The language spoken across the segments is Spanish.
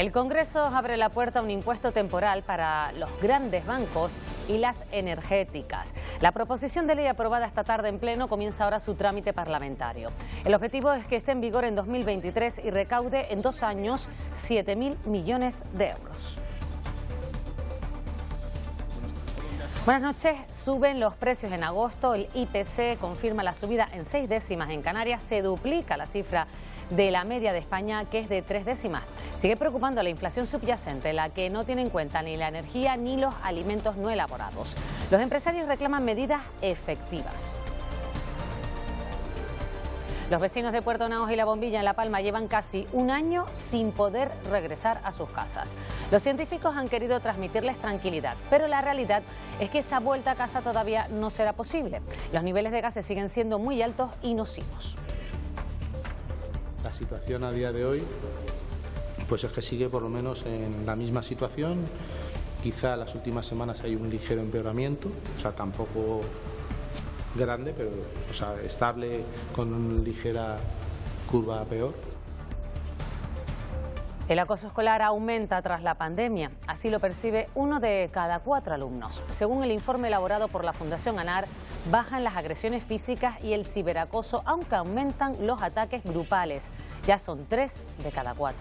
El Congreso abre la puerta a un impuesto temporal para los grandes bancos y las energéticas. La proposición de ley aprobada esta tarde en pleno comienza ahora su trámite parlamentario. El objetivo es que esté en vigor en 2023 y recaude en 2 años 7.000 millones de euros. Buenas noches. Suben los precios en agosto. El IPC confirma la subida en 6 décimas en Canarias. Se duplica la cifra de la media de España, que es de 3 décimas. Sigue preocupando la inflación subyacente, la que no tiene en cuenta ni la energía ni los alimentos no elaborados. Los empresarios reclaman medidas efectivas. Los vecinos de Puerto Naos y La Bombilla en La Palma llevan casi un año sin poder regresar a sus casas. Los científicos han querido transmitirles tranquilidad, pero la realidad es que esa vuelta a casa todavía no será posible. Los niveles de gases siguen siendo muy altos y nocivos. La situación a día de hoy pues es que sigue por lo menos en la misma situación. Quizá las últimas semanas hay un ligero empeoramiento, o sea, tampoco grande, pero estable, con una ligera curva peor. El acoso escolar aumenta tras la pandemia, así lo percibe 1 de cada 4 alumnos. Según el informe elaborado por la Fundación ANAR, bajan las agresiones físicas y el ciberacoso, aunque aumentan los ataques grupales. Ya son 3 de cada 4.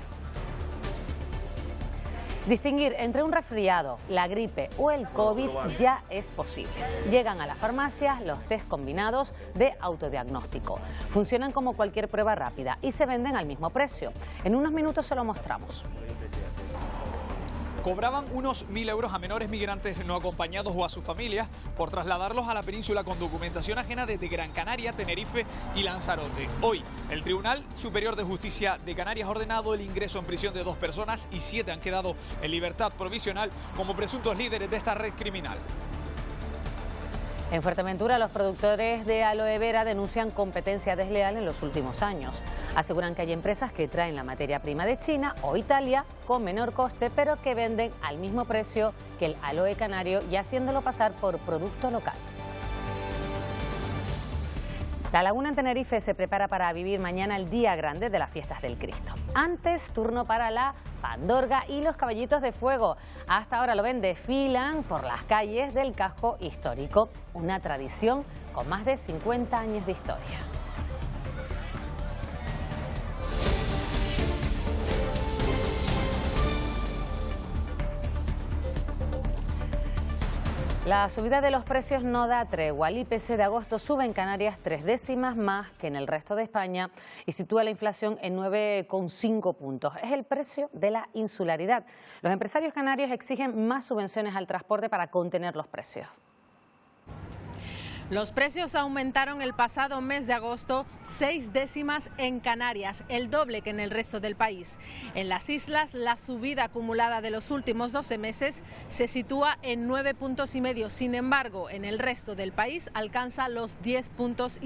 Distinguir entre un resfriado, la gripe o el COVID ya es posible. Llegan a las farmacias los test combinados de autodiagnóstico. Funcionan como cualquier prueba rápida y se venden al mismo precio. En unos minutos se lo mostramos. Cobraban unos 1.000 euros a menores migrantes no acompañados o a sus familias por trasladarlos a la península con documentación ajena desde Gran Canaria, Tenerife y Lanzarote. Hoy, el Tribunal Superior de Justicia de Canarias ha ordenado el ingreso en prisión de 2 personas y 7 han quedado en libertad provisional como presuntos líderes de esta red criminal. En Fuerteventura, los productores de aloe vera denuncian competencia desleal en los últimos años. Aseguran que hay empresas que traen la materia prima de China o Italia con menor coste, pero que venden al mismo precio que el aloe canario y haciéndolo pasar por producto local. La Laguna en Tenerife se prepara para vivir mañana el día grande de las fiestas del Cristo. Antes, turno para la pandorga y los caballitos de fuego. Hasta ahora lo ven, desfilan por las calles del casco histórico, una tradición con más de 50 años de historia. La subida de los precios no da tregua. El IPC de agosto sube en Canarias 3 décimas más que en el resto de España y sitúa la inflación en 9,5 puntos. Es el precio de la insularidad. Los empresarios canarios exigen más subvenciones al transporte para contener los precios. Los precios aumentaron el pasado mes de agosto 6 décimas en Canarias, el doble que en el resto del país. En las islas, la subida acumulada de los últimos 12 meses se sitúa en 9,5 puntos. Sin embargo, en el resto del país alcanza los 10,5 puntos.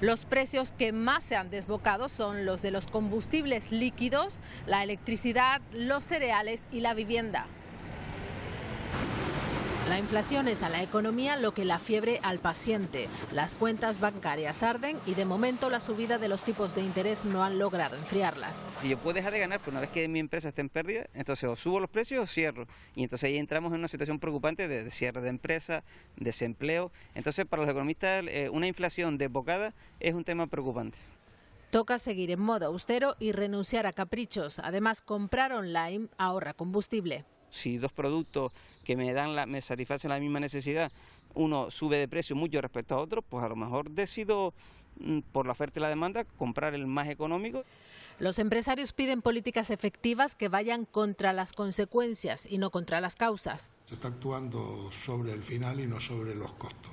Los precios que más se han desbocado son los de los combustibles líquidos, la electricidad, los cereales y la vivienda. La inflación es a la economía lo que la fiebre al paciente. Las cuentas bancarias arden y de momento la subida de los tipos de interés no han logrado enfriarlas. Si yo puedo dejar de ganar, pues una vez que mi empresa esté en pérdida, entonces o subo los precios o cierro. Y entonces ahí entramos en una situación preocupante de cierre de empresa, desempleo. Entonces para los economistas una inflación desbocada es un tema preocupante. Toca seguir en modo austero y renunciar a caprichos. Además, comprar online ahorra combustible. Si 2 productos que me satisfacen la misma necesidad, uno sube de precio mucho respecto a otro, pues a lo mejor decido, por la oferta y la demanda, comprar el más económico. Los empresarios piden políticas efectivas que vayan contra las consecuencias y no contra las causas. Se está actuando sobre el final y no sobre los costos.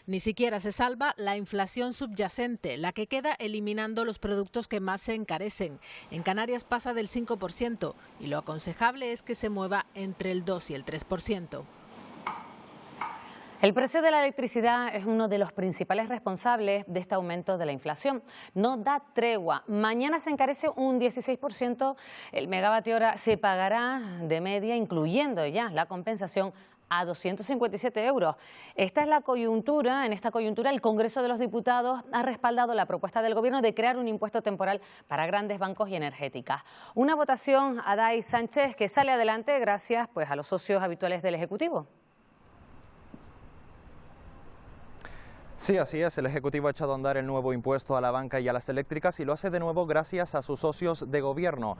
Ni siquiera se salva la inflación subyacente, la que queda eliminando los productos que más se encarecen. En Canarias pasa del 5% y lo aconsejable es que se mueva entre el 2 y el 3%. El precio de la electricidad es uno de los principales responsables de este aumento de la inflación. No da tregua. Mañana se encarece un 16%. El megavatio hora se pagará de media, incluyendo ya la compensación, a 257 euros. Esta es la coyuntura. En esta coyuntura, el Congreso de los Diputados ha respaldado la propuesta del Gobierno de crear un impuesto temporal para grandes bancos y energéticas. Una votación a Day Sánchez que sale adelante gracias a los socios habituales del Ejecutivo. Sí, así es. El Ejecutivo ha echado a andar el nuevo impuesto a la banca y a las eléctricas y lo hace de nuevo gracias a sus socios de gobierno.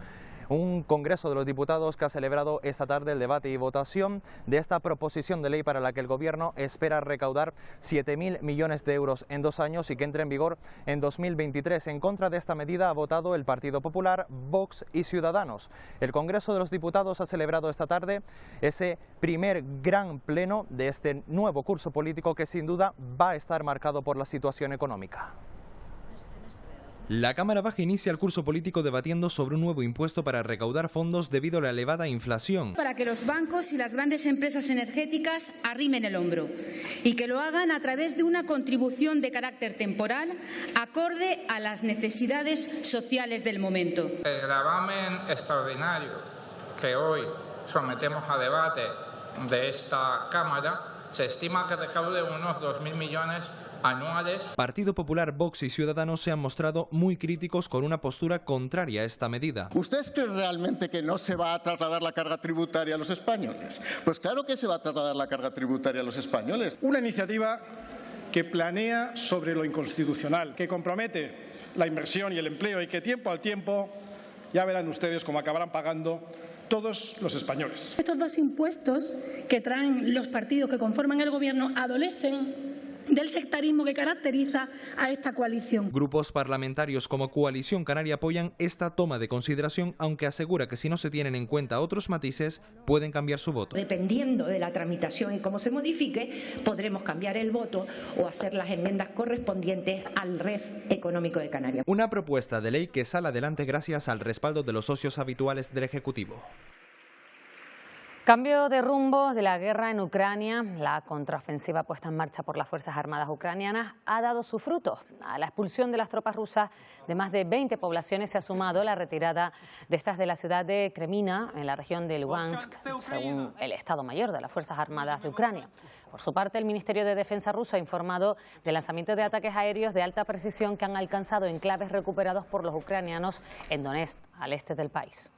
Un Congreso de los Diputados que ha celebrado esta tarde el debate y votación de esta proposición de ley para la que el Gobierno espera recaudar 7.000 millones de euros en 2 años y que entre en vigor en 2023. En contra de esta medida ha votado el Partido Popular, Vox y Ciudadanos. El Congreso de los Diputados ha celebrado esta tarde ese primer gran pleno de este nuevo curso político que sin duda va a estar marcado por la situación económica. La Cámara Baja inicia el curso político debatiendo sobre un nuevo impuesto para recaudar fondos debido a la elevada inflación. Para que los bancos y las grandes empresas energéticas arrimen el hombro y que lo hagan a través de una contribución de carácter temporal acorde a las necesidades sociales del momento. El gravamen extraordinario que hoy sometemos a debate de esta Cámara se estima que recaude unos 2.000 millones anuales. Partido Popular, Vox y Ciudadanos se han mostrado muy críticos con una postura contraria a esta medida. ¿Usted cree realmente que no se va a trasladar la carga tributaria a los españoles? Pues claro que se va a trasladar la carga tributaria a los españoles. Una iniciativa que planea sobre lo inconstitucional, que compromete la inversión y el empleo y que tiempo al tiempo ya verán ustedes cómo acabarán pagando todos los españoles. Estos dos impuestos que traen los partidos que conforman el Gobierno adolecen del sectarismo que caracteriza a esta coalición. Grupos parlamentarios como Coalición Canaria apoyan esta toma de consideración, aunque asegura que si no se tienen en cuenta otros matices, pueden cambiar su voto. Dependiendo de la tramitación y cómo se modifique, podremos cambiar el voto o hacer las enmiendas correspondientes al REF económico de Canarias. Una propuesta de ley que sale adelante gracias al respaldo de los socios habituales del Ejecutivo. Cambio de rumbo de la guerra en Ucrania. La contraofensiva puesta en marcha por las Fuerzas Armadas ucranianas ha dado sus frutos. A la expulsión de las tropas rusas de más de 20 poblaciones se ha sumado la retirada de estas de la ciudad de Kremina, en la región de Lugansk, según el Estado Mayor de las Fuerzas Armadas de Ucrania. Por su parte, el Ministerio de Defensa ruso ha informado del lanzamiento de ataques aéreos de alta precisión que han alcanzado enclaves recuperados por los ucranianos en Donetsk, al este del país.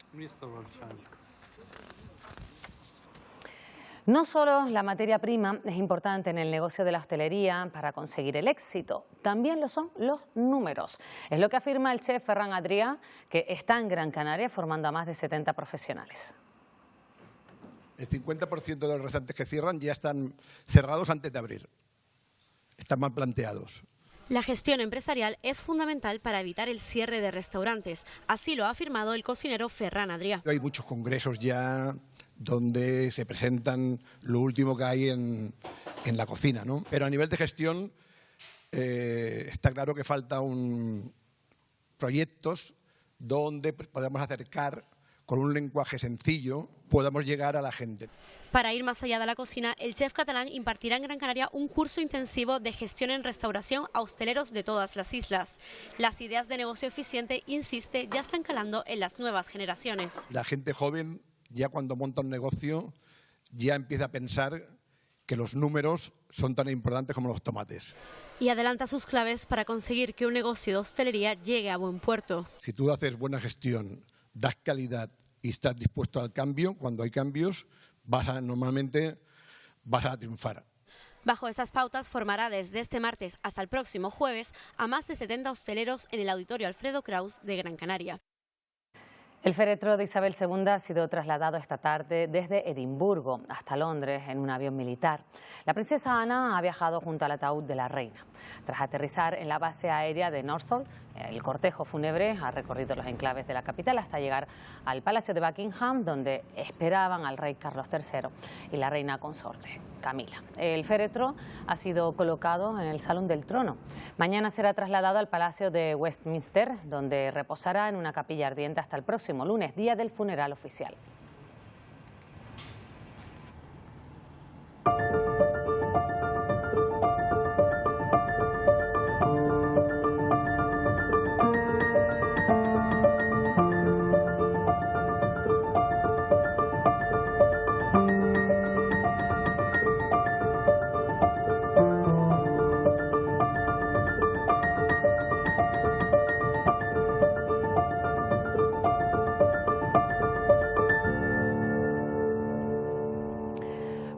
No solo la materia prima es importante en el negocio de la hostelería para conseguir el éxito, también lo son los números. Es lo que afirma el chef Ferran Adrià, que está en Gran Canaria formando a más de 70 profesionales. El 50% de los restaurantes que cierran ya están cerrados antes de abrir. Están mal planteados. La gestión empresarial es fundamental para evitar el cierre de restaurantes. Así lo ha afirmado el cocinero Ferran Adrià. Hay muchos congresos ya donde se presentan lo último que hay en la cocina, ¿no? Pero a nivel de gestión está claro que faltan proyectos donde podamos acercar con un lenguaje sencillo, podamos llegar a la gente. Para ir más allá de la cocina, el chef catalán impartirá en Gran Canaria un curso intensivo de gestión en restauración a hosteleros de todas las islas. Las ideas de negocio eficiente, insiste, ya están calando en las nuevas generaciones. La gente joven, ya cuando monta un negocio, ya empieza a pensar que los números son tan importantes como los tomates. Y adelanta sus claves para conseguir que un negocio de hostelería llegue a buen puerto. Si tú haces buena gestión, das calidad y estás dispuesto al cambio, cuando hay cambios, normalmente vas a triunfar. Bajo estas pautas formará desde este martes hasta el próximo jueves a más de 70 hosteleros en el Auditorio Alfredo Kraus de Gran Canaria. El féretro de Isabel II ha sido trasladado esta tarde desde Edimburgo hasta Londres en un avión militar. La princesa Ana ha viajado junto al ataúd de la reina. Tras aterrizar en la base aérea de Northolt, el cortejo fúnebre ha recorrido los enclaves de la capital hasta llegar al Palacio de Buckingham, donde esperaban al rey Carlos III y la reina consorte, Camila. El féretro ha sido colocado en el Salón del Trono. Mañana será trasladado al Palacio de Westminster, donde reposará en una capilla ardiente hasta el próximo lunes, día del funeral oficial.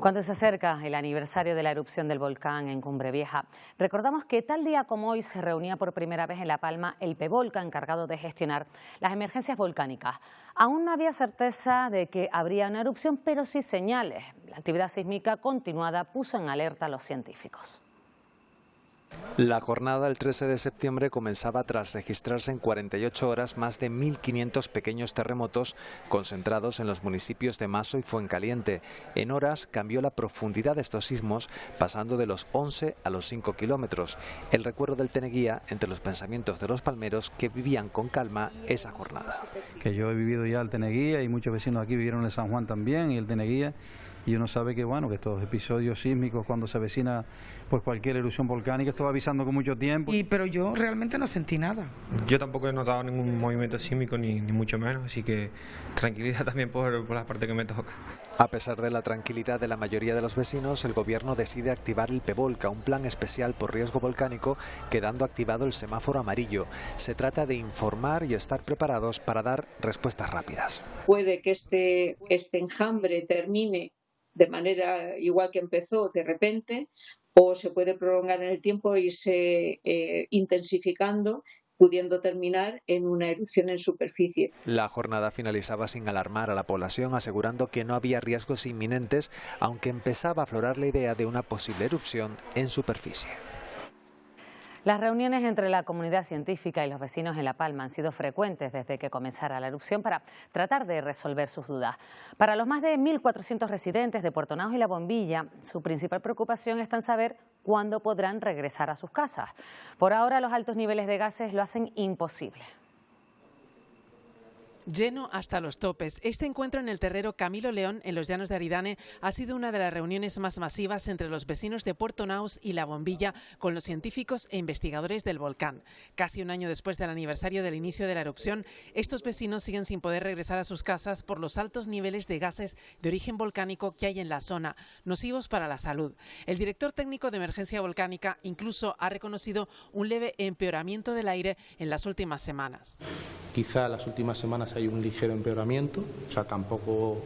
Cuando se acerca el aniversario de la erupción del volcán en Cumbre Vieja, recordamos que tal día como hoy se reunía por primera vez en La Palma el PEVOLCA, encargado de gestionar las emergencias volcánicas. Aún no había certeza de que habría una erupción, pero sí señales. La actividad sísmica continuada puso en alerta a los científicos. La jornada del 13 de septiembre comenzaba tras registrarse en 48 horas más de 1.500 pequeños terremotos concentrados en los municipios de Mazo y Fuencaliente. En horas cambió la profundidad de estos sismos, pasando de los 11 a los 5 kilómetros. El recuerdo del Teneguía entre los pensamientos de los palmeros que vivían con calma esa jornada. Que yo he vivido ya el Teneguía y muchos vecinos aquí vivieron el San Juan también y el Teneguía. Y uno sabe que bueno, que estos episodios sísmicos, cuando se avecina pues cualquier erupción volcánica, esto va avisando con mucho tiempo. Pero yo realmente no sentí nada. Yo tampoco he notado ningún movimiento sísmico, ni mucho menos, así que tranquilidad también por la parte que me toca. A pesar de la tranquilidad de la mayoría de los vecinos, el gobierno decide activar el PEVOLCA, un plan especial por riesgo volcánico, quedando activado el semáforo amarillo. Se trata de informar y estar preparados para dar respuestas rápidas. Puede que este enjambre termine de manera igual que empezó de repente, o se puede prolongar en el tiempo y irse intensificando, pudiendo terminar en una erupción en superficie. La jornada finalizaba sin alarmar a la población, asegurando que no había riesgos inminentes, aunque empezaba a aflorar la idea de una posible erupción en superficie. Las reuniones entre la comunidad científica y los vecinos en La Palma han sido frecuentes desde que comenzara la erupción para tratar de resolver sus dudas. Para los más de 1.400 residentes de Puerto Naos y La Bombilla, su principal preocupación está en saber cuándo podrán regresar a sus casas. Por ahora, los altos niveles de gases lo hacen imposible. Lleno hasta los topes. Este encuentro en el terrero Camilo León, en los Llanos de Aridane, ha sido una de las reuniones más masivas entre los vecinos de Puerto Naos y La Bombilla con los científicos e investigadores del volcán. Casi un año después del aniversario del inicio de la erupción, estos vecinos siguen sin poder regresar a sus casas por los altos niveles de gases de origen volcánico que hay en la zona, nocivos para la salud. El director técnico de emergencia volcánica incluso ha reconocido un leve empeoramiento del aire en las últimas semanas. Quizá las últimas semanas hay un ligero empeoramiento, o sea, tampoco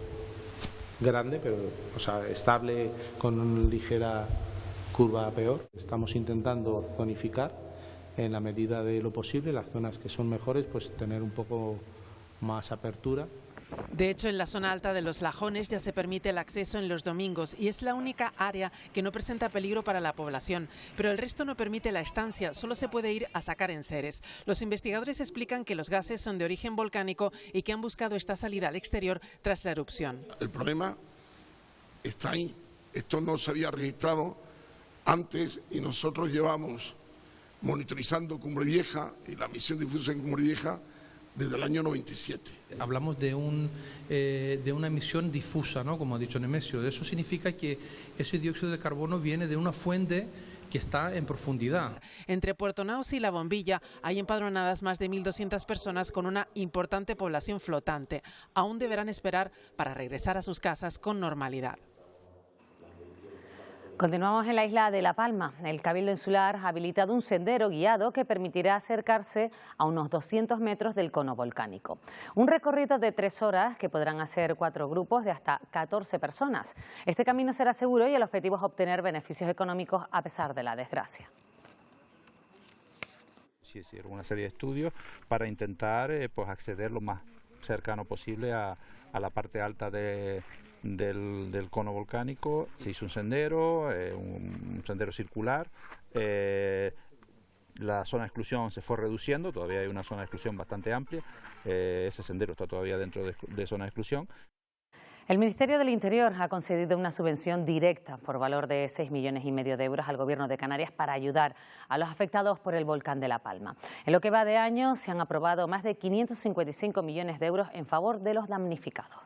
grande, pero estable con una ligera curva peor. Estamos intentando zonificar en la medida de lo posible, las zonas que son mejores, pues tener un poco más apertura. De hecho, en la zona alta de los Lajones ya se permite el acceso en los domingos y es la única área que no presenta peligro para la población, pero el resto no permite la estancia, solo se puede ir a sacar enseres. Los investigadores explican que los gases son de origen volcánico y que han buscado esta salida al exterior tras la erupción. El problema está ahí. Esto no se había registrado antes y nosotros llevamos monitorizando Cumbre Vieja y la misión de difusión en Cumbre Vieja desde el año 97. Hablamos de una emisión difusa, ¿no? Como ha dicho Nemesio. Eso significa que ese dióxido de carbono viene de una fuente que está en profundidad. Entre Puerto Naos y La Bombilla hay empadronadas más de 1.200 personas con una importante población flotante. Aún deberán esperar para regresar a sus casas con normalidad. Continuamos en la isla de La Palma. El Cabildo Insular ha habilitado un sendero guiado que permitirá acercarse a unos 200 metros del cono volcánico. Un recorrido de 3 horas que podrán hacer 4 grupos de hasta 14 personas. Este camino será seguro y el objetivo es obtener beneficios económicos a pesar de la desgracia. Sí, hicieron una serie de estudios para intentar acceder lo más cercano posible a la parte alta del cono volcánico. Se hizo un sendero circular. La zona de exclusión se fue reduciendo, todavía hay una zona de exclusión bastante amplia. Ese sendero está todavía dentro de zona de exclusión. El Ministerio del Interior ha concedido una subvención directa por valor de 6,5 millones de euros al Gobierno de Canarias para ayudar a los afectados por el volcán de La Palma. En lo que va de año se han aprobado más de 555 millones de euros en favor de los damnificados.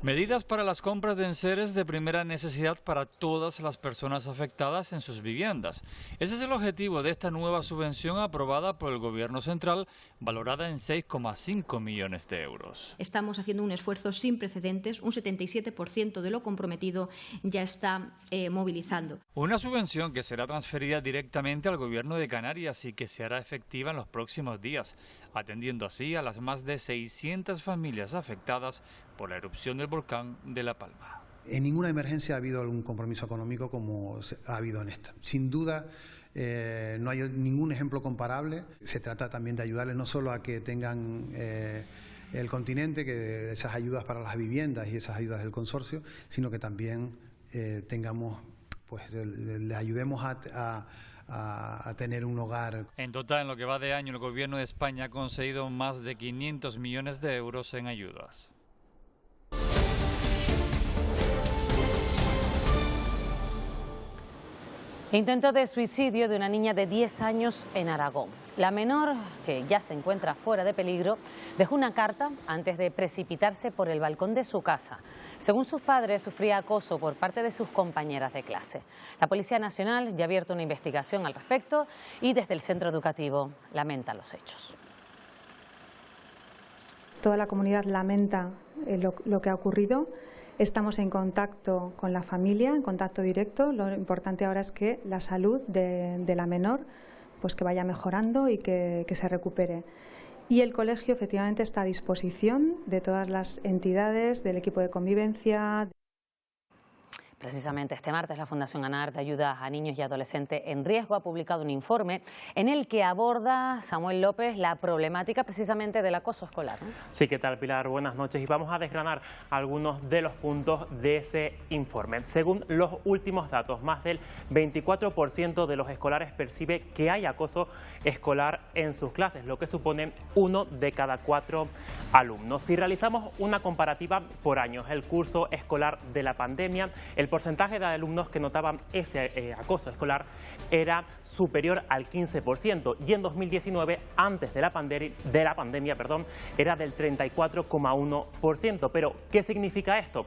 Medidas para las compras de enseres de primera necesidad para todas las personas afectadas en sus viviendas. Ese es el objetivo de esta nueva subvención aprobada por el Gobierno central, valorada en 6,5 millones de euros. Estamos haciendo un esfuerzo sin precedentes, un 77% de lo comprometido ya está movilizando. Una subvención que será transferida directamente al Gobierno de Canarias y que se hará efectiva en los próximos días, atendiendo así a las más de 600 familias afectadas por la erupción del volcán de La Palma. En ninguna emergencia ha habido algún compromiso económico como ha habido en esta. Sin duda, no hay ningún ejemplo comparable. Se trata también de ayudarles no solo a que tengan el continente, que esas ayudas para las viviendas y esas ayudas del consorcio, sino que también tengamos, pues, les ayudemos a tener un hogar. En total, en lo que va de año, el Gobierno de España ha concedido más de 500 millones de euros en ayudas. Intento de suicidio de una niña de 10 años en Aragón. La menor, que ya se encuentra fuera de peligro, dejó una carta antes de precipitarse por el balcón de su casa. Según sus padres, sufría acoso por parte de sus compañeras de clase. La Policía Nacional ya ha abierto una investigación al respecto y desde el centro educativo lamenta los hechos. Toda la comunidad lamenta lo que ha ocurrido. Estamos en contacto con la familia, en contacto directo. Lo importante ahora es que la salud de la menor, pues que vaya mejorando y que se recupere. Y el colegio efectivamente está a disposición de todas las entidades, del equipo de convivencia. Precisamente este martes la Fundación ANAR de Ayuda a Niños y Adolescentes en Riesgo ha publicado un informe en el que aborda, Samuel López, la problemática precisamente del acoso escolar, ¿no? Sí, ¿qué tal, Pilar? Buenas noches y vamos a desgranar algunos de los puntos de ese informe. Según los últimos datos, más del 24% de los escolares percibe que hay acoso escolar en sus clases, lo que supone 1 de cada 4 alumnos. Si realizamos una comparativa por años, el curso escolar de la pandemia, el porcentaje de alumnos que notaban ese acoso escolar era superior al 15% y en 2019, antes de la pandemia, era del 34,1%. Pero, ¿qué significa esto?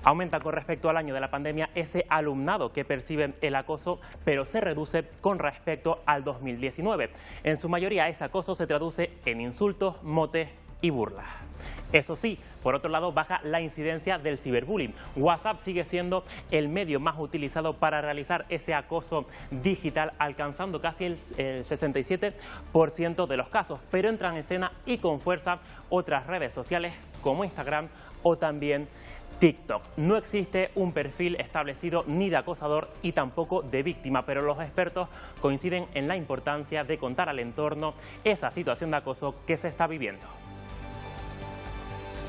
Aumenta con respecto al año de la pandemia ese alumnado que percibe el acoso, pero se reduce con respecto al 2019. En su mayoría, ese acoso se traduce en insultos, motes y burlas. Eso sí, por otro lado, baja la incidencia del ciberbullying. WhatsApp sigue siendo el medio más utilizado para realizar ese acoso digital, alcanzando casi el 67% de los casos, pero entran en escena y con fuerza otras redes sociales como Instagram o también TikTok. No existe un perfil establecido ni de acosador y tampoco de víctima, pero los expertos coinciden en la importancia de contar al entorno esa situación de acoso que se está viviendo.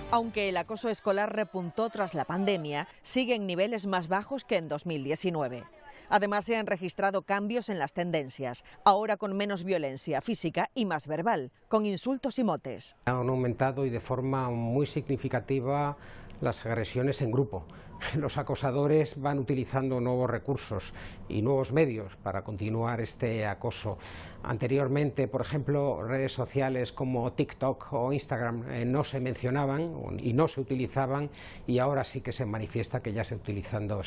Aunque el acoso escolar repuntó tras la pandemia, sigue en niveles más bajos que en 2019. Además, se han registrado cambios en las tendencias, ahora con menos violencia física y más verbal, con insultos y motes. Han aumentado y de forma muy significativa las agresiones en grupo. Los acosadores van utilizando nuevos recursos y nuevos medios para continuar este acoso. Anteriormente, por ejemplo, redes sociales como TikTok o Instagram no se mencionaban y no se utilizaban, y ahora sí que se manifiesta que ya se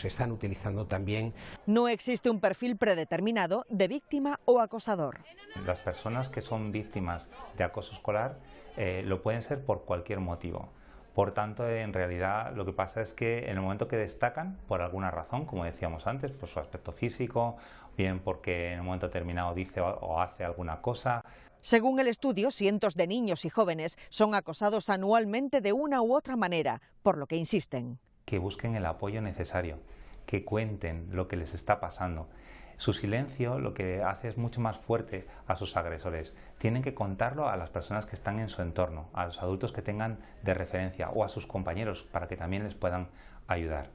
están utilizando también. No existe un perfil predeterminado de víctima o acosador. Las personas que son víctimas de acoso escolar lo pueden ser por cualquier motivo. Por tanto, en realidad lo que pasa es que en el momento que destacan, por alguna razón, como decíamos antes, por su aspecto físico, bien porque en un momento determinado dice o hace alguna cosa. Según el estudio, cientos de niños y jóvenes son acosados anualmente de una u otra manera, por lo que insisten. Que busquen el apoyo necesario, que cuenten lo que les está pasando. Su silencio lo que hace es mucho más fuerte a sus agresores. Tienen que contarlo a las personas que están en su entorno, a los adultos que tengan de referencia o a sus compañeros para que también les puedan ayudar.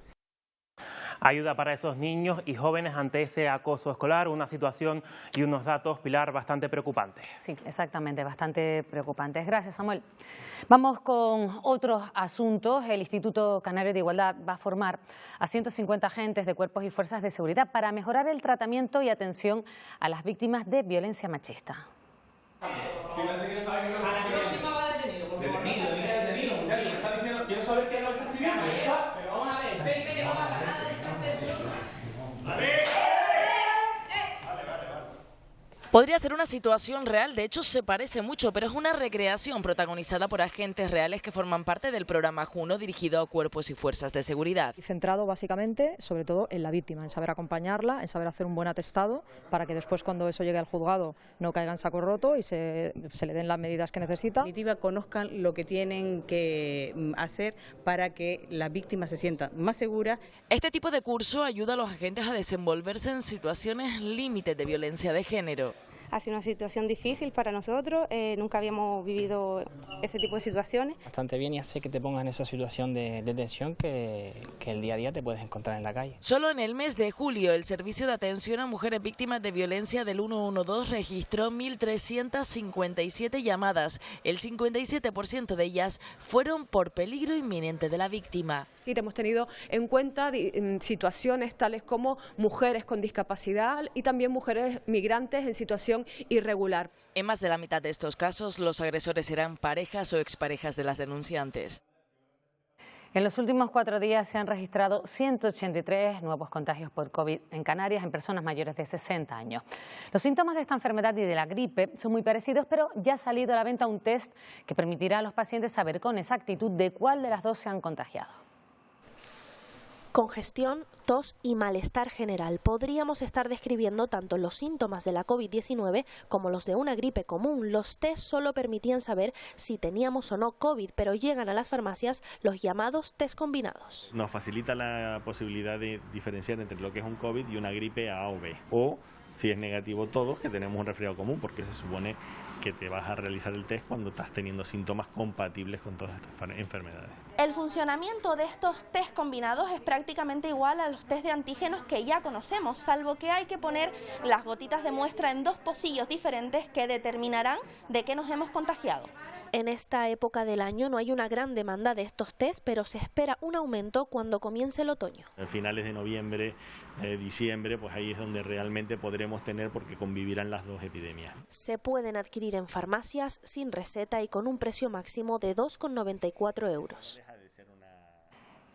Ayuda para esos niños y jóvenes ante ese acoso escolar, una situación y unos datos, Pilar, bastante preocupantes. Sí, exactamente, bastante preocupantes. Gracias, Samuel. Vamos con otros asuntos. El Instituto Canario de Igualdad va a formar a 150 agentes de cuerpos y fuerzas de seguridad para mejorar el tratamiento y atención a las víctimas de violencia machista. Podría ser una situación real, de hecho se parece mucho, pero es una recreación protagonizada por agentes reales que forman parte del programa Juno dirigido a cuerpos y fuerzas de seguridad. Centrado básicamente, sobre todo, en la víctima, en saber acompañarla, en saber hacer un buen atestado para que después cuando eso llegue al juzgado no caiga en saco roto y se le den las medidas que necesita. En definitiva, conozcan lo que tienen que hacer para que la víctima se sienta más segura. Este tipo de curso ayuda a los agentes a desenvolverse en situaciones límites de violencia de género. Ha sido una situación difícil para nosotros, nunca habíamos vivido ese tipo de situaciones. Bastante bien y hace que te pongas en esa situación de tensión que el día a día te puedes encontrar en la calle. Solo en el mes de julio, el Servicio de Atención a Mujeres Víctimas de Violencia del 112 registró 1.357 llamadas. El 57% de ellas fueron por peligro inminente de la víctima. Hemos tenido en cuenta situaciones tales como mujeres con discapacidad y también mujeres migrantes en situación irregular. En más de la mitad de estos casos, los agresores eran parejas o exparejas de las denunciantes. En los últimos 4 días se han registrado 183 nuevos contagios por COVID en Canarias en personas mayores de 60 años. Los síntomas de esta enfermedad y de la gripe son muy parecidos, pero ya ha salido a la venta un test que permitirá a los pacientes saber con exactitud de cuál de las dos se han contagiado. Congestión, tos y malestar general. Podríamos estar describiendo tanto los síntomas de la COVID-19 como los de una gripe común. Los test solo permitían saber si teníamos o no COVID, pero llegan a las farmacias los llamados test combinados. Nos facilita la posibilidad de diferenciar entre lo que es un COVID y una gripe A o B. O, si es negativo todos, que tenemos un resfriado común, porque se supone que te vas a realizar el test cuando estás teniendo síntomas compatibles con todas estas enfermedades. El funcionamiento de estos test combinados es prácticamente igual a los test de antígenos que ya conocemos, salvo que hay que poner las gotitas de muestra en 2 pocillos diferentes que determinarán de qué nos hemos contagiado. En esta época del año no hay una gran demanda de estos test, pero se espera un aumento cuando comience el otoño. A finales de noviembre, diciembre, pues ahí es donde realmente podremos tener, porque convivirán las dos epidemias. Se pueden adquirir en farmacias sin receta y con un precio máximo de 2,94 euros.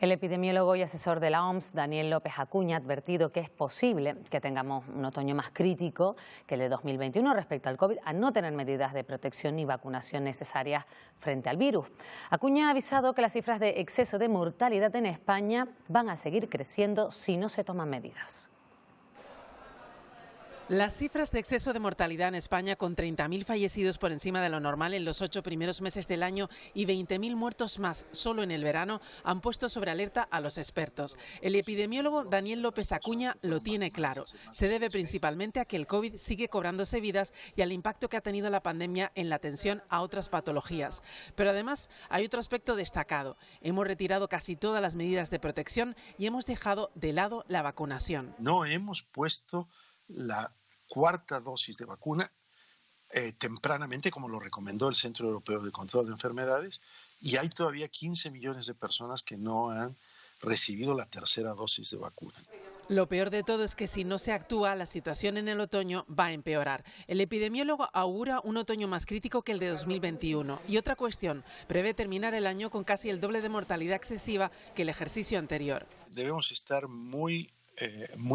El epidemiólogo y asesor de la OMS, Daniel López Acuña, ha advertido que es posible que tengamos un otoño más crítico que el de 2021 respecto al COVID, al no tener medidas de protección ni vacunación necesarias frente al virus. Acuña ha avisado que las cifras de exceso de mortalidad en España van a seguir creciendo si no se toman medidas. Las cifras de exceso de mortalidad en España, con 30.000 fallecidos por encima de lo normal en los 8 primeros meses del año y 20.000 muertos más solo en el verano, han puesto sobre alerta a los expertos. El epidemiólogo Daniel López Acuña lo tiene claro. Se debe principalmente a que el COVID sigue cobrándose vidas y al impacto que ha tenido la pandemia en la atención a otras patologías. Pero además hay otro aspecto destacado. Hemos retirado casi todas las medidas de protección y hemos dejado de lado la vacunación. No hemos puesto la 4ª dosis de vacuna tempranamente, como lo recomendó el Centro Europeo de Control de Enfermedades, y hay todavía 15 millones de personas que no han recibido la 3ª dosis de vacuna. Lo peor de todo es que si no se actúa, la situación en el otoño va a empeorar. El epidemiólogo augura un otoño más crítico que el de 2021. Y otra cuestión, prevé terminar el año con casi el doble de mortalidad excesiva que el ejercicio anterior. Debemos estar muy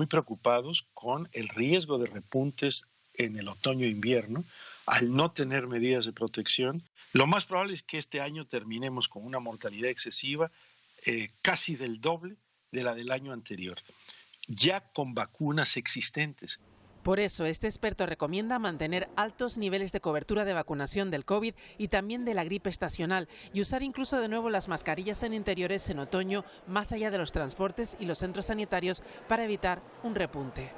preocupados con el riesgo de repuntes en el otoño-invierno al no tener medidas de protección. Lo más probable es que este año terminemos con una mortalidad excesiva casi del doble de la del año anterior, ya con vacunas existentes. Por eso, este experto recomienda mantener altos niveles de cobertura de vacunación del COVID y también de la gripe estacional y usar incluso de nuevo las mascarillas en interiores en otoño, más allá de los transportes y los centros sanitarios, para evitar un repunte.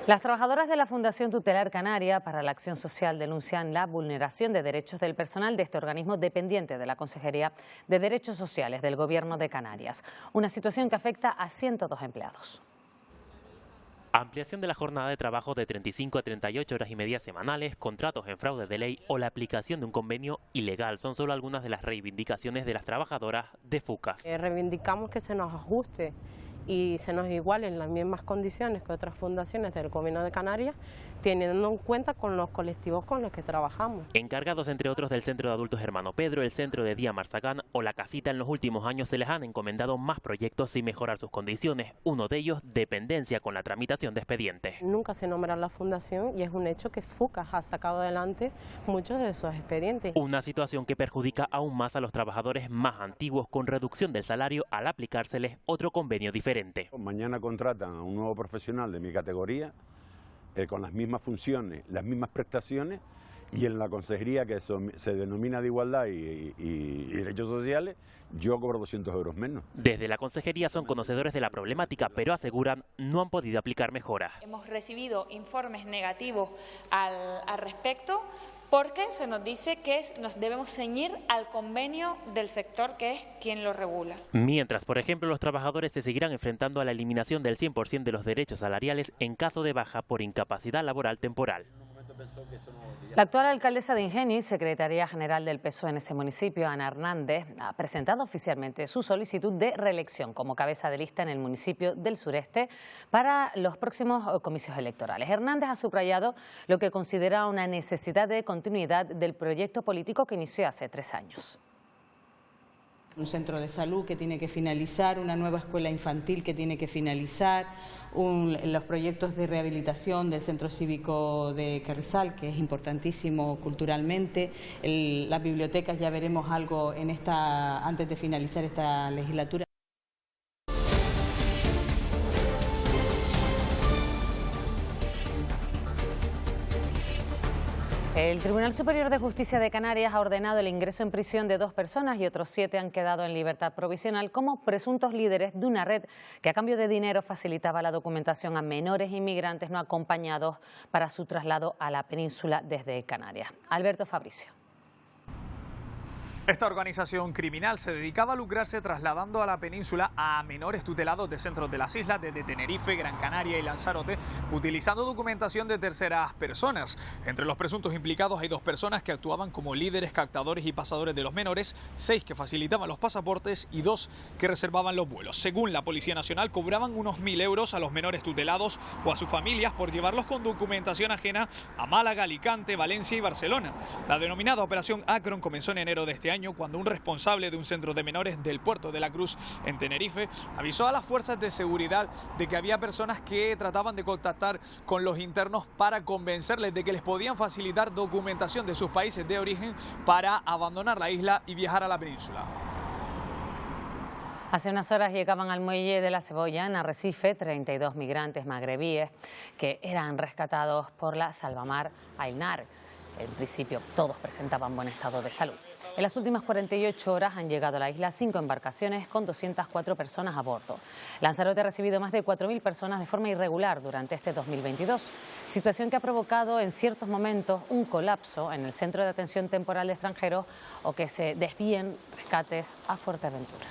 Las trabajadoras de la Fundación Tutelar Canaria para la Acción Social denuncian la vulneración de derechos del personal de este organismo dependiente de la Consejería de Derechos Sociales del Gobierno de Canarias, una situación que afecta a 102 empleados. Ampliación de la jornada de trabajo de 35 a 38 horas y media semanales, contratos en fraude de ley o la aplicación de un convenio ilegal son solo algunas de las reivindicaciones de las trabajadoras de FUCAS. Reivindicamos que se nos ajuste y se nos igualen las mismas condiciones que otras fundaciones del Gobierno de Canarias, teniendo en cuenta con los colectivos con los que trabajamos. Encargados entre otros del Centro de Adultos Hermano Pedro, el Centro de Día Marzagán o La Casita, en los últimos años se les han encomendado más proyectos sin mejorar sus condiciones, uno de ellos dependencia con la tramitación de expedientes. Nunca se nombra la fundación y es un hecho que FUCAS ha sacado adelante muchos de esos expedientes. Una situación que perjudica aún más a los trabajadores más antiguos, con reducción del salario al aplicárseles otro convenio diferente. Mañana contratan a un nuevo profesional de mi categoría con las mismas funciones, las mismas prestaciones, y en la consejería que se denomina de Igualdad y Derechos Sociales, yo cobro 200 euros menos. Desde la consejería son conocedores de la problemática, pero aseguran no han podido aplicar mejoras. Hemos recibido informes negativos al respecto, porque se nos dice que nos debemos ceñir al convenio del sector, que es quien lo regula. Mientras, por ejemplo, los trabajadores se seguirán enfrentando a la eliminación del 100% de los derechos salariales en caso de baja por incapacidad laboral temporal. La actual alcaldesa de Ingenio y secretaria general del PSOE en ese municipio, Ana Hernández, ha presentado oficialmente su solicitud de reelección como cabeza de lista en el municipio del sureste para los próximos comicios electorales. Hernández ha subrayado lo que considera una necesidad de continuidad del proyecto político que inició hace 3 años. Un centro de salud que tiene que finalizar, una nueva escuela infantil que tiene que finalizar, los proyectos de rehabilitación del centro cívico de Carrizal, que es importantísimo culturalmente, las bibliotecas, ya veremos algo antes de finalizar esta legislatura. El Tribunal Superior de Justicia de Canarias ha ordenado el ingreso en prisión de 2 personas y otros 7 han quedado en libertad provisional como presuntos líderes de una red que a cambio de dinero facilitaba la documentación a menores inmigrantes no acompañados para su traslado a la península desde Canarias. Alberto Fabricio. Esta organización criminal se dedicaba a lucrarse trasladando a la península a menores tutelados de centros de las islas, desde Tenerife, Gran Canaria y Lanzarote, utilizando documentación de terceras personas. Entre los presuntos implicados hay 2 personas que actuaban como líderes, captadores y pasadores de los menores, 6 que facilitaban los pasaportes y 2 que reservaban los vuelos. Según la Policía Nacional, cobraban unos 1.000 euros a los menores tutelados o a sus familias por llevarlos con documentación ajena a Málaga, Alicante, Valencia y Barcelona. La denominada Operación Akron comenzó en enero de este año, cuando un responsable de un centro de menores del puerto de la Cruz en Tenerife avisó a las fuerzas de seguridad de que había personas que trataban de contactar con los internos para convencerles de que les podían facilitar documentación de sus países de origen para abandonar la isla y viajar a la península. Hace unas horas llegaban al muelle de La Cebolla, en Arrecife, 32 migrantes magrebíes que eran rescatados por la Salvamar Ailnar. En principio, todos presentaban buen estado de salud. En las últimas 48 horas han llegado a la isla 5 embarcaciones con 204 personas a bordo. Lanzarote ha recibido más de 4.000 personas de forma irregular durante este 2022, situación que ha provocado en ciertos momentos un colapso en el Centro de Atención Temporal de Extranjeros o que se desvíen rescates a Fuerteventura.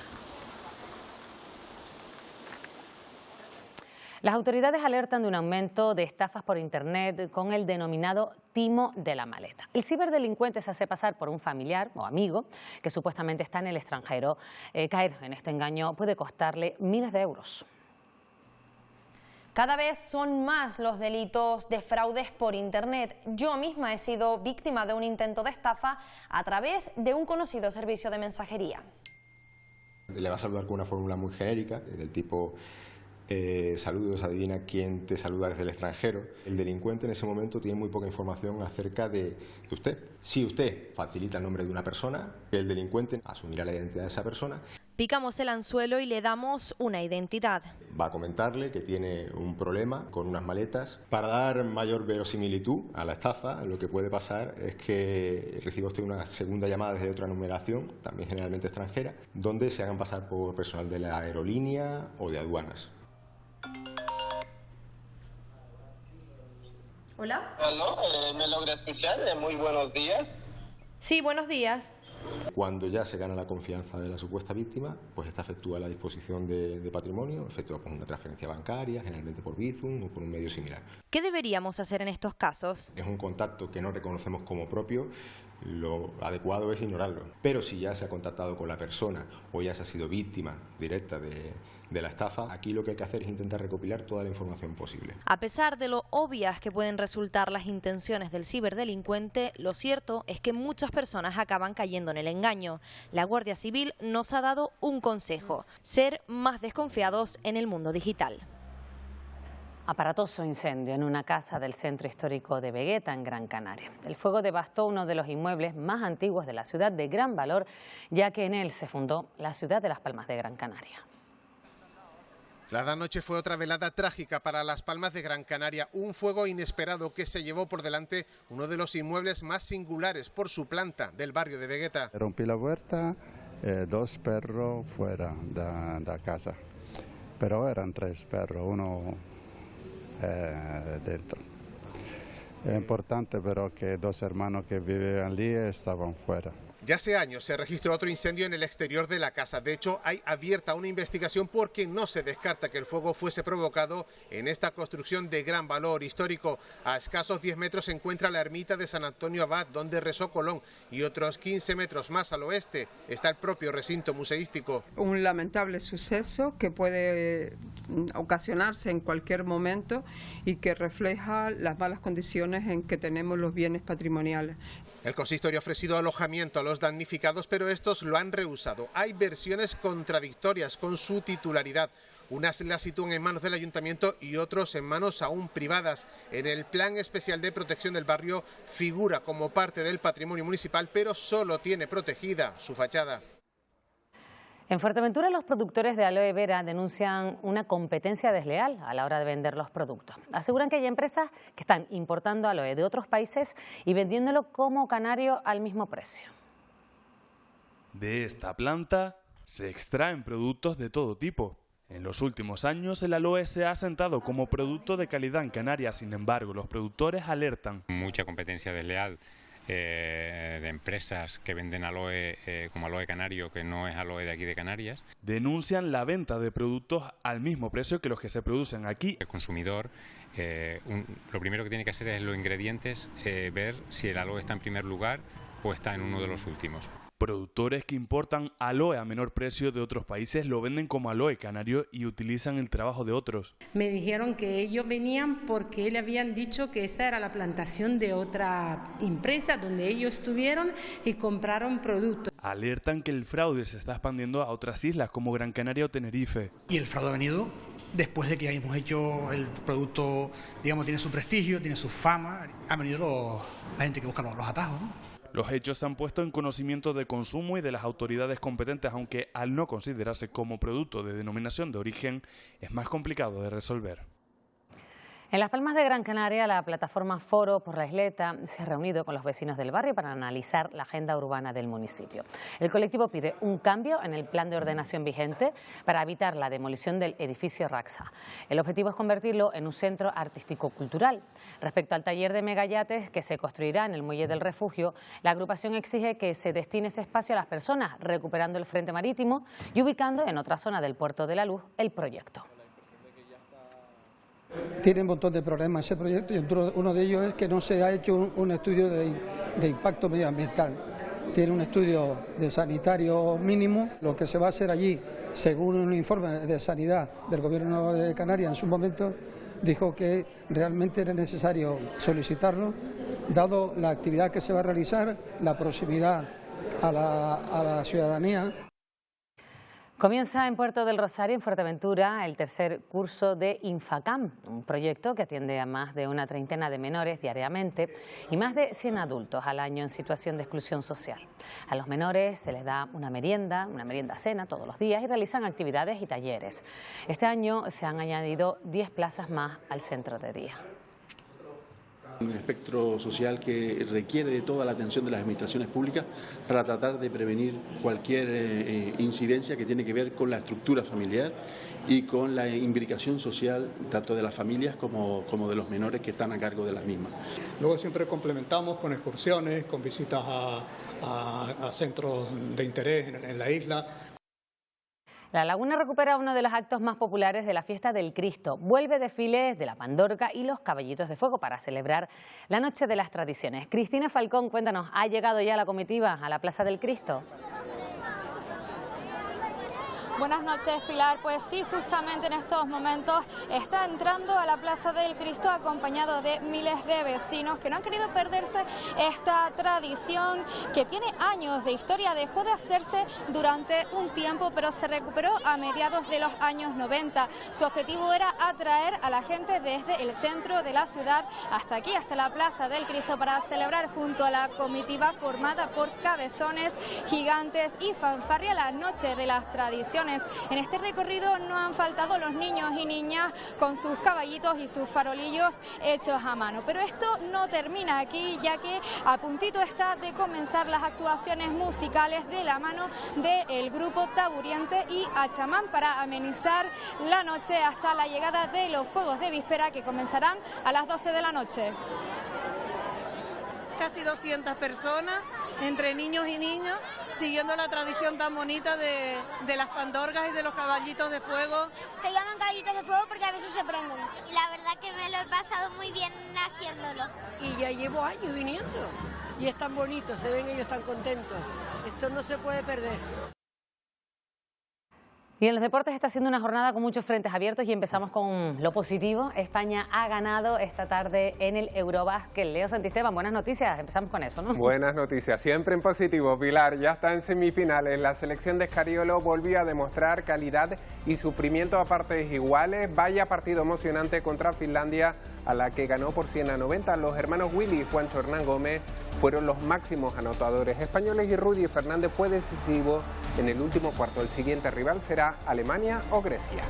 Las autoridades alertan de un aumento de estafas por Internet con el denominado timo de la maleta. El ciberdelincuente se hace pasar por un familiar o amigo que supuestamente está en el extranjero. Caer en este engaño puede costarle miles de euros. Cada vez son más los delitos de fraudes por Internet. Yo misma he sido víctima de un intento de estafa a través de un conocido servicio de mensajería. Le va a saludar con una fórmula muy genérica, del tipo saludos, adivina quién te saluda desde el extranjero. El delincuente en ese momento tiene muy poca información acerca de usted. Si usted facilita el nombre de una persona, el delincuente asumirá la identidad de esa persona. Picamos el anzuelo y le damos una identidad. Va a comentarle que tiene un problema con unas maletas. Para dar mayor verosimilitud a la estafa, lo que puede pasar es que reciba usted una segunda llamada desde otra numeración, también generalmente extranjera, donde se hagan pasar por personal de la aerolínea o de aduanas. Hola. Hola, ¿me logra escuchar? Muy buenos días. Sí, buenos días. Cuando ya se gana la confianza de la supuesta víctima, pues esta efectúa la disposición de patrimonio, efectúa pues una transferencia bancaria, generalmente por Bizum o por un medio similar. ¿Qué deberíamos hacer en estos casos? Es un contacto que no reconocemos como propio, lo adecuado es ignorarlo. Pero si ya se ha contactado con la persona o ya se ha sido víctima directa de de la estafa. Aquí lo que hay que hacer es intentar recopilar toda la información posible. A pesar de lo obvias que pueden resultar las intenciones del ciberdelincuente, lo cierto es que muchas personas acaban cayendo en el engaño. La Guardia Civil nos ha dado un consejo: ser más desconfiados en el mundo digital. Aparatoso incendio en una casa del centro histórico de Vegueta, en Gran Canaria. El fuego devastó uno de los inmuebles más antiguos de la ciudad, de gran valor, ya que en él se fundó la ciudad de Las Palmas de Gran Canaria. La noche fue otra velada trágica para Las Palmas de Gran Canaria, un fuego inesperado que se llevó por delante uno de los inmuebles más singulares por su planta del barrio de Vegueta. Rompí la puerta, 2 perros fuera de la casa, pero eran 3 perros, uno dentro. Es importante pero que 2 hermanos que vivían allí estaban fuera. Ya hace años se registró otro incendio en el exterior de la casa. De hecho, hay abierta una investigación porque no se descarta que el fuego fuese provocado en esta construcción de gran valor histórico. A escasos 10 metros se encuentra la ermita de San Antonio Abad, donde rezó Colón, y otros 15 metros más al oeste está el propio recinto museístico. Un lamentable suceso que puede ocasionarse en cualquier momento y que refleja las malas condiciones en que tenemos los bienes patrimoniales. El consistorio ha ofrecido alojamiento a los damnificados, pero estos lo han rehusado. Hay versiones contradictorias con su titularidad. Unas las sitúan en manos del ayuntamiento y otros en manos aún privadas. En el Plan Especial de Protección del Barrio figura como parte del patrimonio municipal, pero solo tiene protegida su fachada. En Fuerteventura, los productores de aloe vera denuncian una competencia desleal a la hora de vender los productos. Aseguran que hay empresas que están importando aloe de otros países y vendiéndolo como canario al mismo precio. De esta planta se extraen productos de todo tipo. En los últimos años el aloe se ha asentado como producto de calidad en Canarias, sin embargo los productores alertan. Mucha competencia desleal de empresas que venden aloe como aloe canario, que no es aloe de aquí de Canarias. Denuncian la venta de productos al mismo precio que los que se producen aquí. El consumidor lo primero que tiene que hacer es los ingredientes, ver si el aloe está en primer lugar o está en uno de los últimos. Productores que importan aloe a menor precio de otros países lo venden como aloe canario y utilizan el trabajo de otros. Me dijeron que ellos venían porque le habían dicho que esa era la plantación de otra empresa donde ellos estuvieron y compraron productos. Alertan que el fraude se está expandiendo a otras islas como Gran Canaria o Tenerife. Y el fraude ha venido después de que hayamos hecho el producto, digamos, tiene su prestigio, tiene su fama, ha venido la gente que busca los atajos, ¿no? Los hechos se han puesto en conocimiento de consumo y de las autoridades competentes, aunque al no considerarse como producto de denominación de origen, es más complicado de resolver. En Las Palmas de Gran Canaria, la plataforma Foro por la Isleta se ha reunido con los vecinos del barrio para analizar la agenda urbana del municipio. El colectivo pide un cambio en el plan de ordenación vigente para evitar la demolición del edificio Raxa. El objetivo es convertirlo en un centro artístico-cultural. Respecto al taller de megayates que se construirá en el Muelle del Refugio, la agrupación exige que se destine ese espacio a las personas, recuperando el frente marítimo y ubicando en otra zona del Puerto de la Luz el proyecto. Tiene un montón de problemas ese proyecto y uno de ellos es que no se ha hecho un estudio de impacto medioambiental. Tiene un estudio de sanitario mínimo. Lo que se va a hacer allí, según un informe de sanidad del Gobierno de Canarias en su momento, dijo que realmente era necesario solicitarlo, dado la actividad que se va a realizar, la proximidad a la ciudadanía. Comienza en Puerto del Rosario, en Fuerteventura, el tercer curso de Infacam, un proyecto que atiende a más de una treintena de menores diariamente y más de 100 adultos al año en situación de exclusión social. A los menores se les da una merienda cena todos los días y realizan actividades y talleres. Este año se han añadido 10 plazas más al centro de día. Un espectro social que requiere de toda la atención de las administraciones públicas para tratar de prevenir cualquier incidencia que tiene que ver con la estructura familiar y con la imbricación social tanto de las familias como de los menores que están a cargo de las mismas. Luego siempre complementamos con excursiones, con visitas a centros de interés en la isla. La Laguna recupera uno de los actos más populares de la fiesta del Cristo. Vuelve desfiles de la Pandorca y los caballitos de fuego para celebrar la Noche de las Tradiciones. Cristina Falcón, cuéntanos, ¿ha llegado ya la comitiva a la Plaza del Cristo? Buenas noches, Pilar. Pues sí, justamente en estos momentos está entrando a la Plaza del Cristo acompañado de miles de vecinos que no han querido perderse esta tradición que tiene años de historia. Dejó de hacerse durante un tiempo, pero se recuperó a mediados de los años 90. Su objetivo era atraer a la gente desde el centro de la ciudad hasta aquí, hasta la Plaza del Cristo, para celebrar junto a la comitiva formada por cabezones, gigantes y fanfarria la noche de las tradiciones. En este recorrido no han faltado los niños y niñas con sus caballitos y sus farolillos hechos a mano. Pero esto no termina aquí, ya que a puntito está de comenzar las actuaciones musicales de la mano del grupo Taburiente y Achamán para amenizar la noche hasta la llegada de los fuegos de víspera, que comenzarán a las 12 de la noche. Casi 200 personas, entre niños y niñas, siguiendo la tradición tan bonita de las pandorgas y de los caballitos de fuego. Se llaman caballitos de fuego porque a veces se prenden. Y la verdad que me lo he pasado muy bien haciéndolo. Y ya llevo años viniendo y es tan bonito, se ven ellos tan contentos. Esto no se puede perder. Y en los deportes está siendo una jornada con muchos frentes abiertos y empezamos con lo positivo. España ha ganado esta tarde en el Eurobásquet. Leo Santisteban, buenas noticias. Empezamos con eso, ¿no? Buenas noticias, siempre en positivo. Pilar, ya está en semifinales. La selección de Scariolo volvió a demostrar calidad y sufrimiento a partes iguales. Vaya partido emocionante contra Finlandia, a la que ganó por 100-90. Los hermanos Willy y Juancho Hernán Gómez fueron los máximos anotadores españoles y Rudy Fernández fue decisivo en el último cuarto. El siguiente rival será Alemania o Grecia.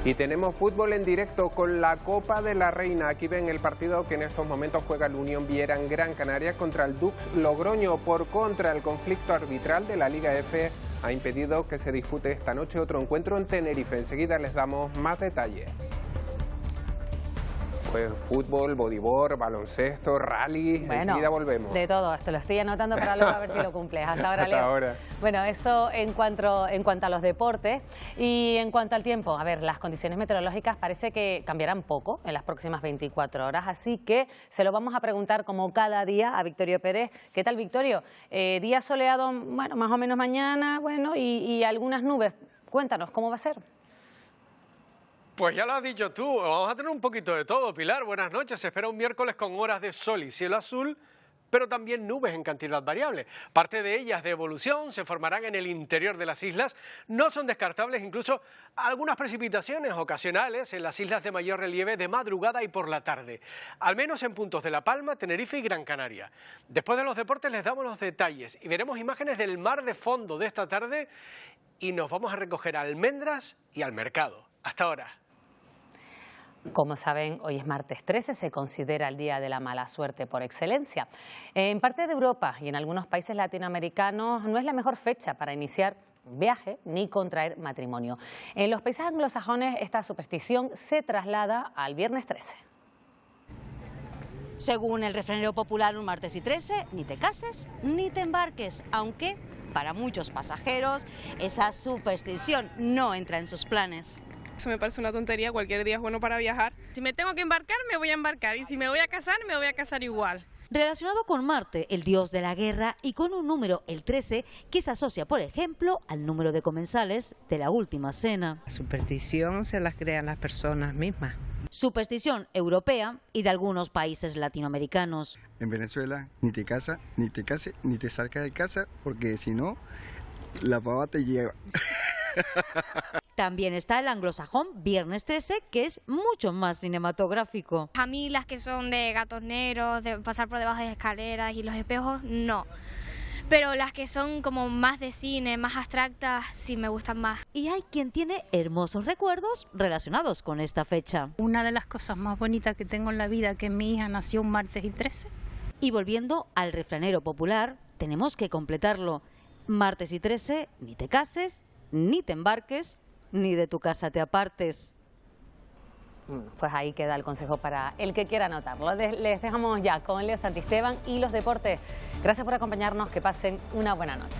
Y tenemos fútbol en directo con la Copa de la Reina. Aquí ven el partido que en estos momentos juega el Unión Vieran Gran Canaria contra el Dux Logroño. Por contra, el conflicto arbitral de la Liga F ha impedido que se dispute esta noche otro encuentro en Tenerife. Enseguida les damos más detalles. Pues fútbol, bodyboard, baloncesto, rally, bueno, enseguida volvemos. De todo, esto lo estoy anotando para luego a ver si lo cumples. Hasta ahora, Leo. Ahora. Bueno, eso en cuanto a los deportes. Y en cuanto al tiempo, a ver, las condiciones meteorológicas parece que cambiarán poco en las próximas 24 horas, así que se lo vamos a preguntar como cada día a Victorio Pérez. ¿Qué tal, Victorio? Día soleado, bueno, más o menos mañana, bueno, y algunas nubes. Cuéntanos, ¿cómo va a ser? Pues ya lo has dicho tú, vamos a tener un poquito de todo, Pilar. Buenas noches, se espera un miércoles con horas de sol y cielo azul, pero también nubes en cantidad variable. Parte de ellas de evolución se formarán en el interior de las islas. No son descartables incluso algunas precipitaciones ocasionales en las islas de mayor relieve de madrugada y por la tarde, al menos en puntos de La Palma, Tenerife y Gran Canaria. Después de los deportes les damos los detalles y veremos imágenes del mar de fondo de esta tarde y nos vamos a recoger almendras y al mercado. Hasta ahora. Como saben, hoy es martes 13, se considera el día de la mala suerte por excelencia. En parte de Europa y en algunos países latinoamericanos no es la mejor fecha para iniciar un viaje ni contraer matrimonio. En los países anglosajones esta superstición se traslada al viernes 13. Según el refranero popular, un martes y 13, ni te cases ni te embarques, aunque para muchos pasajeros esa superstición no entra en sus planes. Eso me parece una tontería, cualquier día es bueno para viajar. Si me tengo que embarcar, me voy a embarcar, y si me voy a casar igual. Relacionado con Marte, el dios de la guerra, y con un número, el 13, que se asocia, por ejemplo, al número de comensales de la última cena. La superstición se las crean las personas mismas. Superstición europea y de algunos países latinoamericanos. En Venezuela, ni te cases, ni te salgas de casa, porque si no, la pava te lleva. También está el anglosajón Viernes 13, que es mucho más cinematográfico. A mí las que son de gatos negros, de pasar por debajo de escaleras y los espejos, no. Pero las que son como más de cine, más abstractas, sí me gustan más. Y hay quien tiene hermosos recuerdos relacionados con esta fecha. Una de las cosas más bonitas que tengo en la vida, que mi hija nació un martes y 13. Y volviendo al refranero popular, tenemos que completarlo. Martes y 13, ni te cases, ni te embarques, ni de tu casa te apartes. Pues ahí queda el consejo para el que quiera anotarlo. Les dejamos ya con Leo Santisteban y los deportes. Gracias por acompañarnos, que pasen una buena noche.